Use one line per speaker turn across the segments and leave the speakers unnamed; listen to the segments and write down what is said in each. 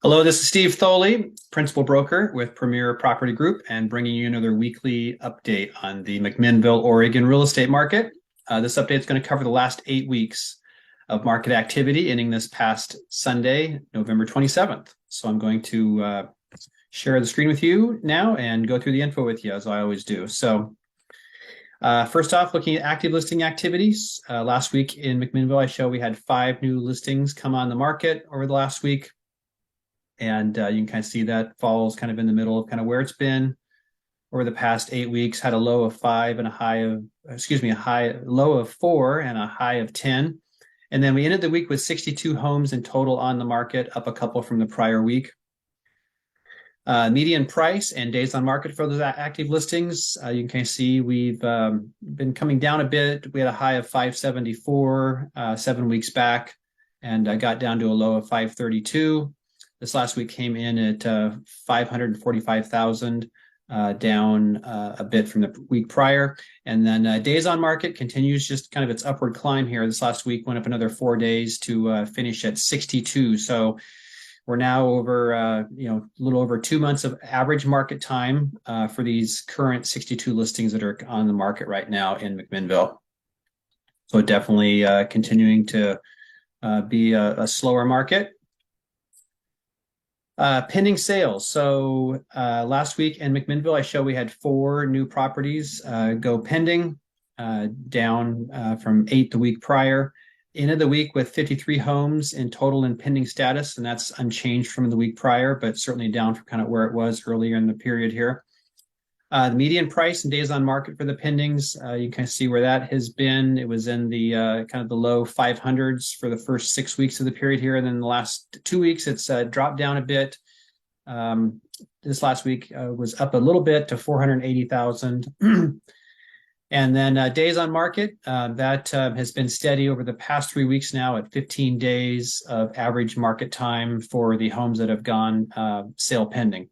Hello, this is Steve Thoele, Principal Broker with Premier Property Group, and bringing you another weekly update on the McMinnville, Oregon real estate market. This update is going to cover the last 8 weeks of market activity, ending this past Sunday, November 27th. So I'm going to share the screen with you now and go through the info with you, as I always do. So first off, looking at active listing activities. Last week in McMinnville, I show we had 5 new listings come on the market over the last week. And you can kind of see that falls kind of in the middle of kind of where it's been over the past 8 weeks. Had a low of 5 and a low of 4 and a high of 10. And then we ended the week with 62 homes in total on the market, up a couple from the prior week. Median price and days on market for those active listings. You can kind of see we've been coming down a bit. We had a high of 574 7 weeks back, and got down to a low of 532. This last week came in at 545,000, down a bit from the week prior. And then days on market continues just kind of its upward climb here. This last week went up another 4 days to finish at 62. So we're now over, a little over 2 months of average market time for these current 62 listings that are on the market right now in McMinnville. So definitely continuing to be a slower market. Pending sales. So last week in McMinnville, I show we had 4 new properties go pending, down from 8 the week prior. Ended the week with 53 homes in total in pending status, and that's unchanged from the week prior, but certainly down from kind of where it was earlier in the period here. The median price and days on market for the pendings, you can kind of see where that has been. It was in the kind of the low 500s for the first 6 weeks of the period here. And then the last 2 weeks, it's dropped down a bit. This last week was up a little bit to 480,000. And then days on market, that has been steady over the past 3 weeks now at 15 days of average market time for the homes that have gone sale pending.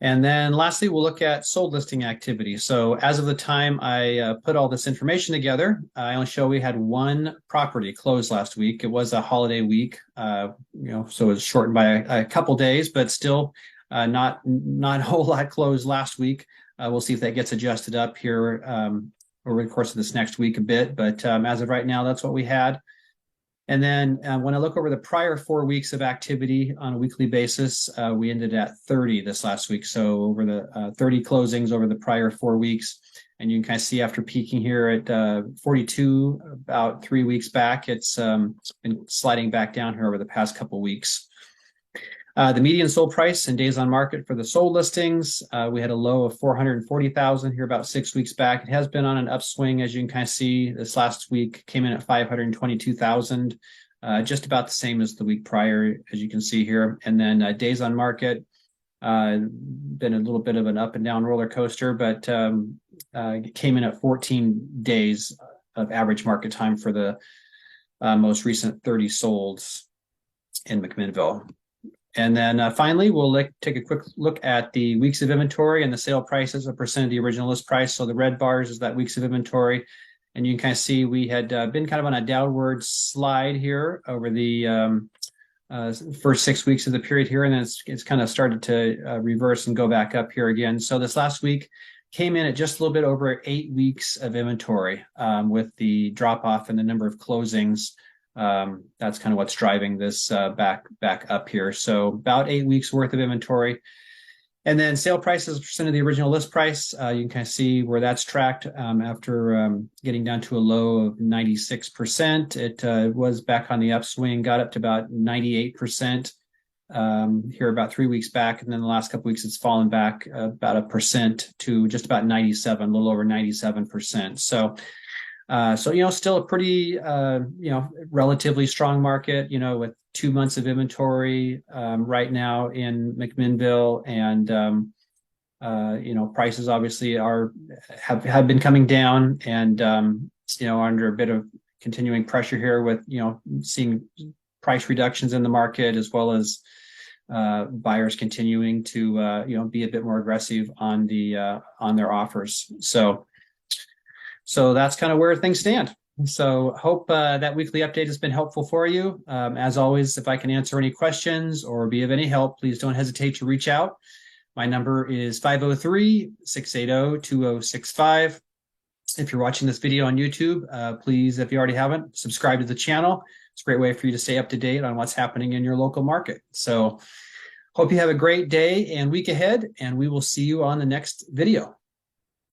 And then lastly, we'll look at sold listing activity. So as of the time I put all this information together, I only show we had 1 property closed last week. It was a holiday week, so it was shortened by a couple days, but still not a whole lot closed last week. We'll see if that gets adjusted up here over the course of this next week a bit. But as of right now, that's what we had. And then when I look over the prior 4 weeks of activity on a weekly basis, we ended at 30 this last week. So over the 30 closings over the prior 4 weeks. And you can kind of see after peaking here at 42 about 3 weeks back, it's been sliding back down here over the past couple weeks. The median sold price and days on market for the sold listings, we had a low of 440,000 here about 6 weeks back. It has been on an upswing, as you can kind of see. This last week came in at 522,000, just about the same as the week prior, as you can see here. And then days on market, been a little bit of an up and down roller coaster, but came in at 14 days of average market time for the most recent 30 solds in McMinnville. And then finally, we'll take a quick look at the weeks of inventory and the sale price as a percent of the original list price. So the red bars is that weeks of inventory. And you can kind of see we had been kind of on a downward slide here over the first 6 weeks of the period here. And then it's kind of started to reverse and go back up here again. So this last week came in at just a little bit over 8 weeks of inventory with the drop off in the number of closings. That's kind of what's driving this back up here. So about 8 weeks worth of inventory. And then sale price as a percent of the original list price. You can kind of see where that's tracked after getting down to a low of 96%. It was back on the upswing, got up to about 98% here about 3 weeks back. And then the last couple weeks, it's fallen back about 1% to just about 97, a little over 97%. So still a pretty, relatively strong market, with 2 months of inventory right now in McMinnville, and prices obviously have been coming down, and under a bit of continuing pressure here with seeing price reductions in the market, as well as buyers continuing to be a bit more aggressive on their offers. So that's kind of where things stand. So hope that weekly update has been helpful for you. As always, if I can answer any questions or be of any help, please don't hesitate to reach out. My number is 503-680-2065. If you're watching this video on YouTube, please, if you already haven't, subscribe to the channel. It's a great way for you to stay up to date on what's happening in your local market. So hope you have a great day and week ahead, and we will see you on the next video.